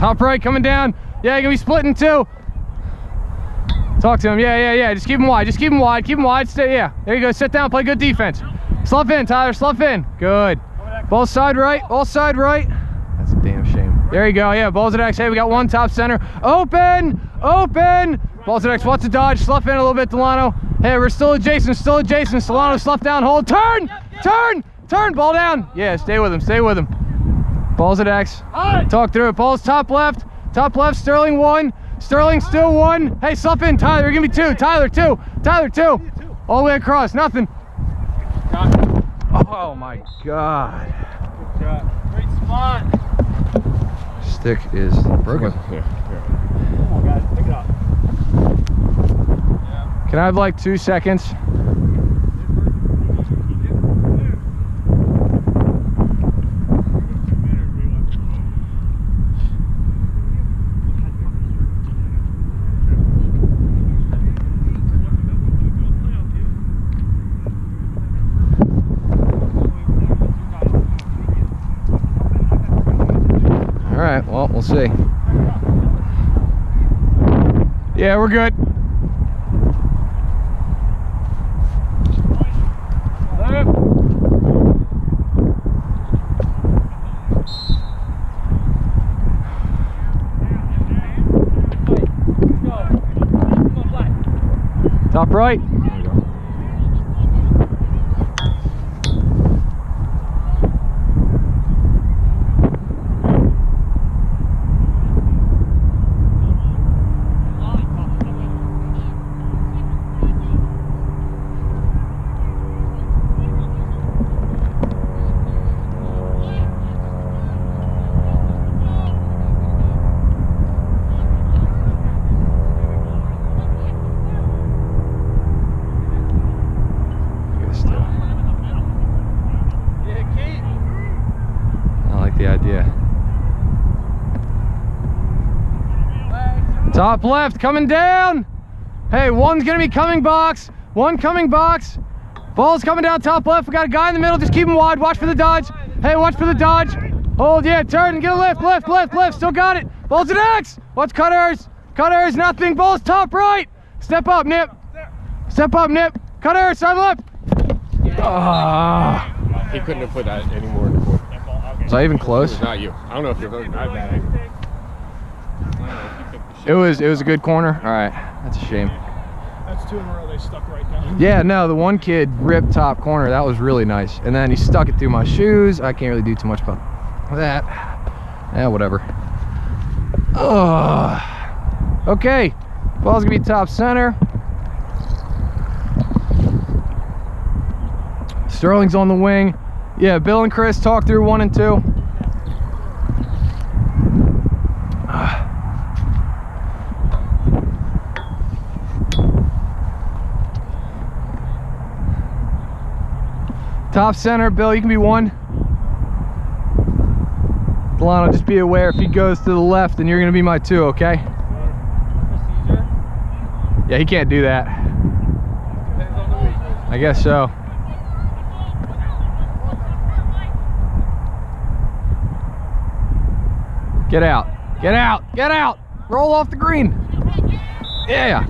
Top right, coming down. Yeah, you're gonna be splitting two. Talk to him. Yeah. Just keep him wide. Just keep him wide. Keep him wide. Stay. Yeah. There you go. Sit down. Play good defense. Slough in, Tyler. Slough in. Good. Ball side right. Ball side right. That's a damn shame. There you go. Yeah. Balls at X. Hey, we got one top center. Open. Open. Balls at X. What's a dodge? Slough in a little bit, Delano. Hey, we're still adjacent. Still adjacent. Delano, slough down. Hold. Turn. Turn. Turn. Ball down. Yeah. Stay with him. Stay with him. Balls at X. Talk through it. Balls top left. Top left. Sterling 1. Sterling still 1. Hey, slough in, Tyler. You're gonna be 2. Tyler 2. Tyler 2. All the way across. Nothing. Oh my God. Good shot. Great spot. Stick is broken. Come on, guys. Pick it up. Yeah. Can I have like 2 seconds? All right, well, we'll see. Yeah, we're good. Top right. Top left, coming down. Hey, one's gonna be coming box. One coming box. Ball's coming down top left. We got a guy in the middle. Just keep him wide. Watch for the dodge. Hey, watch for the dodge. Hold, yeah, turn and get a lift, lift. Still got it. Ball's at X. Watch cutters. Cutters, nothing. Ball's top right. Step up, Nip. Step up, Nip. Cutter, side left. He couldn't have put that anymore in the court. Was I even close? It was not you. I don't know if you're hurting that bad. It was a good corner. All right, that's a shame. That's 2 in a row. They stuck right down. Yeah, no, the one kid ripped top corner. That was really nice. And then he stuck it through my shoes. I can't really do too much about that. Yeah, whatever. Okay, ball's gonna be top center. Sterling's on the wing. Yeah, Bill and Chris talk through 1 and 2. Top center, Bill, you can be 1. Delano, just be aware if he goes to the left, then you're gonna be my 2, okay? Yeah, he can't do that. I guess so. Get out, get out, get out! Roll off the green. Yeah.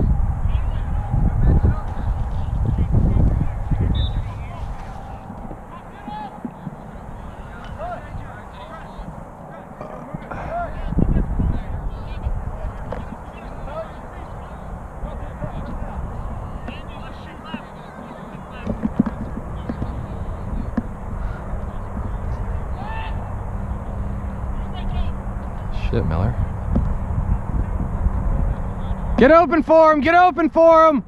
Shit, Miller. Get open for him! Get open for him!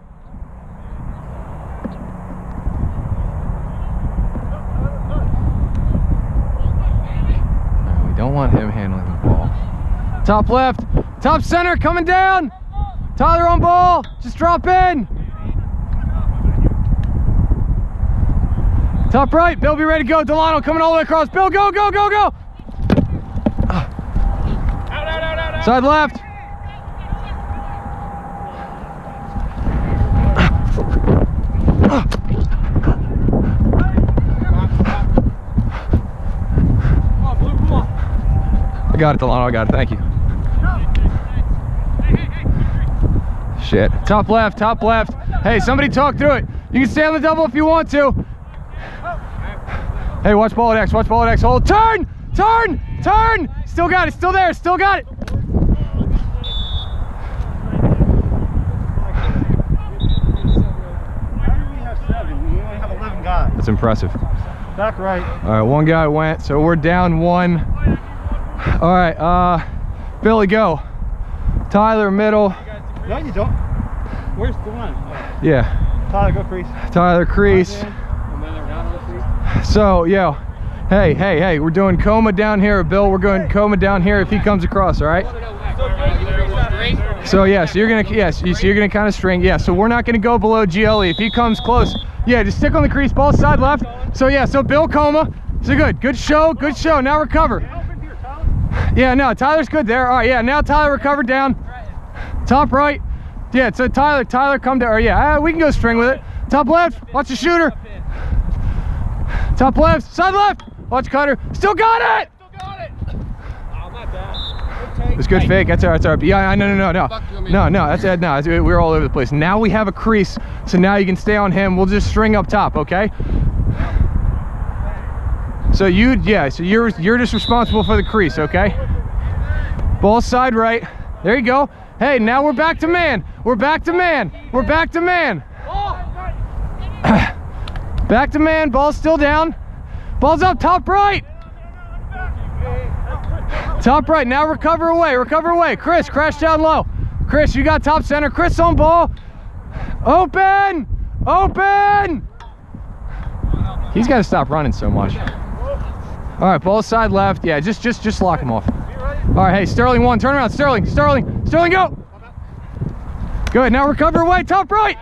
No, we don't want him handling the ball. Top left, top center, coming down! Tyler on ball, just drop in! Top right, Bill, be ready to go. Delano coming all the way across. Bill, go, go, go, go! Side left. I got it, Delano. I got it. Thank you. Shit. Top left, top left. Hey, somebody talk through it. You can stay on the double if you want to. Hey, watch ball at X, watch ball at X. Hold. Turn! Turn! Turn! Still got it, still there, still got it. That's impressive. Back right. All right, one guy went, so we're down one. All right, Billy, go. Tyler, middle. No, you don't. Where's the one? Yeah. Tyler, go crease. Tyler, crease. So, yo, hey, we're doing coma down here. Bill, we're going coma down here if he comes across, all right? So, yeah, so you're gonna kind of string. Yeah, so we're not gonna go below GLE. If he comes close, yeah, just stick on the crease, ball side left. So, yeah, so Bill coma. So good show, good show. Now recover. Yeah, no, Tyler's good there. All right, yeah, now Tyler recovered down. Top right. Yeah, so Tyler come down. Or yeah, we can go string with it. Top left, watch the shooter. Top left, side left. Watch cutter. Still got it! Still got it! Oh, not bad. It's good fake. That's all right. Yeah, no. No, that's it. No, we're all over the place. Now we have a crease, so now you can stay on him. We'll just string up top, okay? So you're just responsible for the crease, okay? Ball side right. There you go. Hey, now we're back to man. We're back to man. We're back to man. Back to man. Ball's still down. Ball's up top right. Top right. Now recover away. Recover away. Chris, crash down low. Chris, you got top center. Chris on ball. Open. Open. He's got to stop running so much. All right, ball side left. Yeah, just lock him off. All right, hey, Sterling one. Turn around, Sterling, go. Good, now recover away, top right.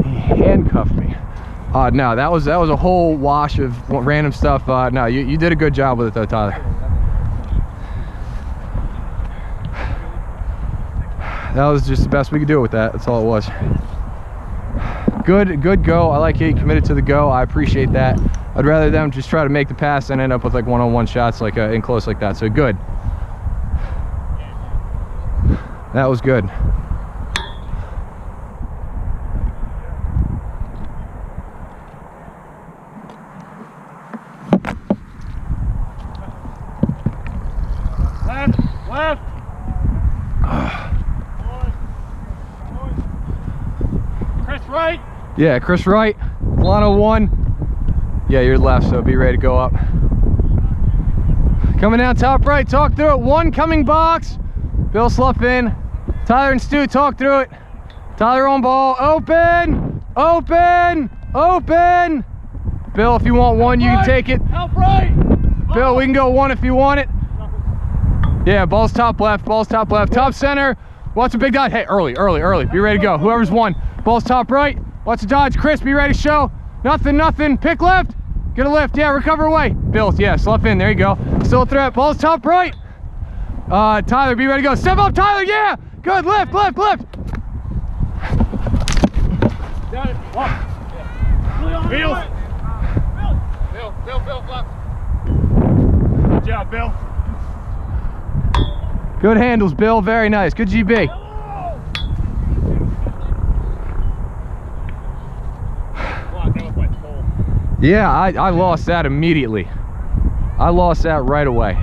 He handcuffed me. No, that was a whole wash of random stuff. No, you did a good job with it though, Tyler. That was just the best we could do with that. That's all it was. Good go. I like how you committed to the go. I appreciate that. I'd rather them just try to make the pass and end up with like one-on-one shots like in close like that. So good. That was good. Left. Chris right. Yeah, Chris right. Lano one. Yeah, you're left, so be ready to go up. Coming down top right, talk through it. One coming box. Bill slough in. Tyler and Stu, talk through it. Tyler on ball. Open! Open! Open! Bill, if you want one, you can take it. Help right! Bill, we can go one if you want it. Yeah, ball's top left, top center. Watch a big dodge. Hey, early. Be ready to go. Whoever's won. Ball's top right. Watch the dodge. Chris, be ready to show. Nothing. Pick left. Get a lift. Yeah, recover away. Bill, yeah, slough in. There you go. Still a threat. Ball's top right. Tyler, be ready to go. Step up, Tyler. Yeah. Good. Lift. Got it. Walk. Bill, left. Good job, Bill. Good handles, Bill. Very nice. Good GB. Yeah, I lost that immediately. I lost that right away.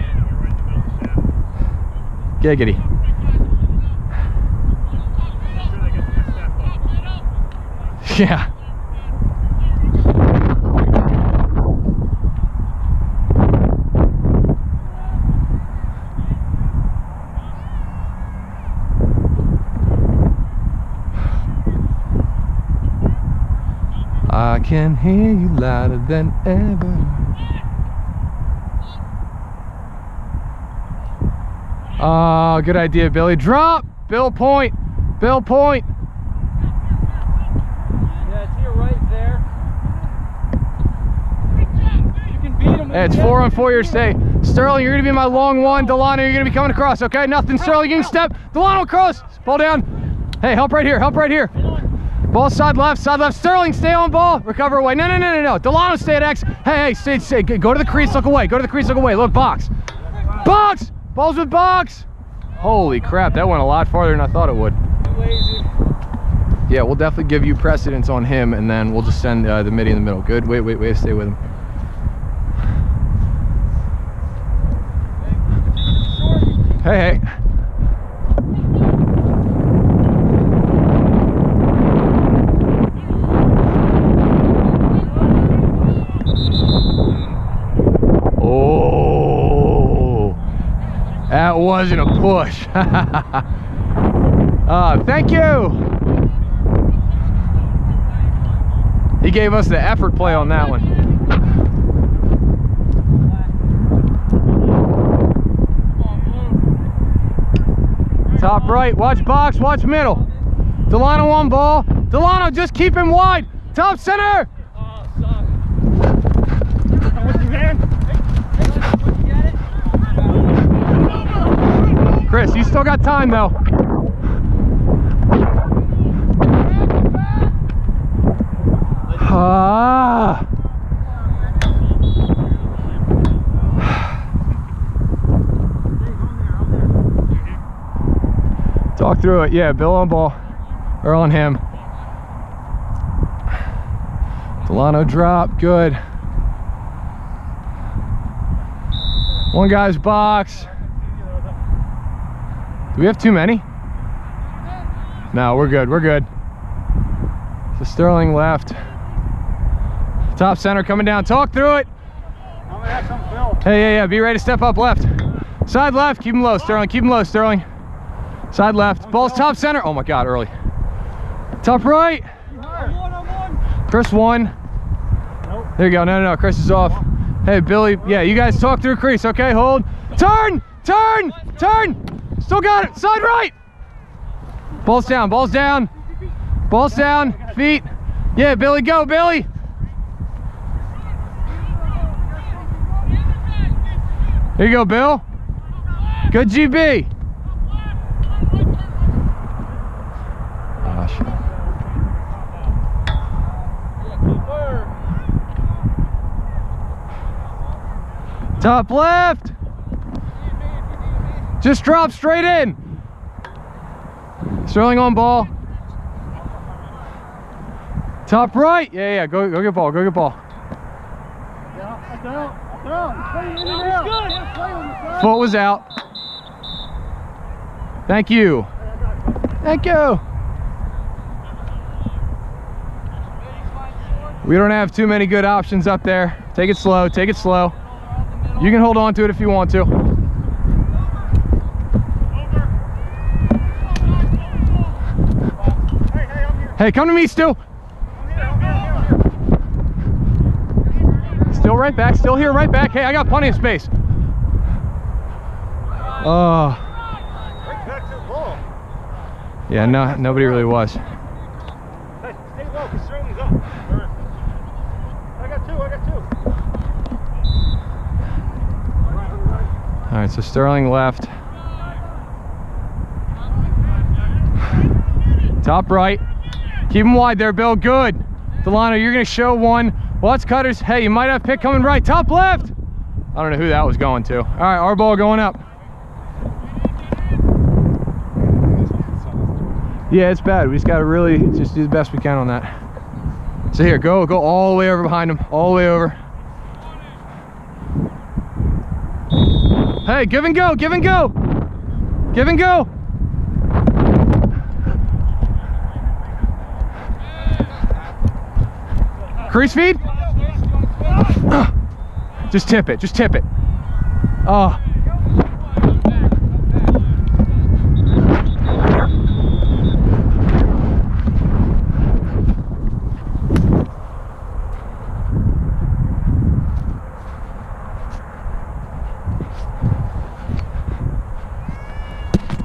Giggity. Yeah. I can hear you louder than ever. Oh, good idea, Billy. Drop! Bill point! Yeah, to your right there. You can beat him. Hey, it's 4-on-4 your stay. Sterling, you're gonna be my long one. Delano, you're gonna be coming across, okay? Nothing, Sterling, you can step. Delano across. Ball down. Hey, help right here. Ball side left, Sterling, stay on ball, recover away. No. Delano, stay at X. Hey, stay, go to the crease, look away. Go to the crease, look away. Look, box. Box! Balls with box! Holy crap, that went a lot farther than I thought it would. Yeah, we'll definitely give you precedence on him, and then we'll just send the midi in the middle. Good, wait, stay with him. Hey. Oh, that wasn't a push. Thank you. He gave us the effort play on that one. Top right, watch box, watch middle. Delano on ball. Delano, just keep him wide. Top center. Chris, you still got time though. Talk through it. Yeah, Bill on ball. Or on him. Delano drop. Good. One guy's box. Do we have too many? No, we're good. We're good. So Sterling left. Top center coming down. Talk through it. Hey, yeah. Be ready to step up left. Side left. Keep him low, Sterling. Keep him low, Sterling. Side left. Ball's top center. Oh my God, early. Top right. Chris one. There you go. No. Chris is off. Hey, Billy. Yeah, you guys talk through crease. Okay, hold. Turn. Still got it. Side right. Ball's down. Feet. Yeah, Billy, go, Billy. Here you go, Bill. Good GB. Gosh. Top left. Just drop straight in. Sterling on ball. Top right. Yeah. Go get ball. Foot was out. Thank you. We don't have too many good options up there. Take it slow. You can hold on to it if you want to. Hey, come to me, Stu. Still right back, still here, right back. Hey, I got plenty of space. Oh. Yeah, no, nobody really was. Hey, stay low, because Sterling's up. I got two. All right, so Sterling left. Top right. Keep him wide there, Bill. Good. Delano, you're going to show one. Watch cutters. Hey, you might have pick coming right. Top left. I don't know who that was going to. All right, our ball going up. Yeah, it's bad. We just got to really just do the best we can on that. So here, go all the way over behind him. All the way over. Hey, give and go. Crease feed. Just tip it. Oh.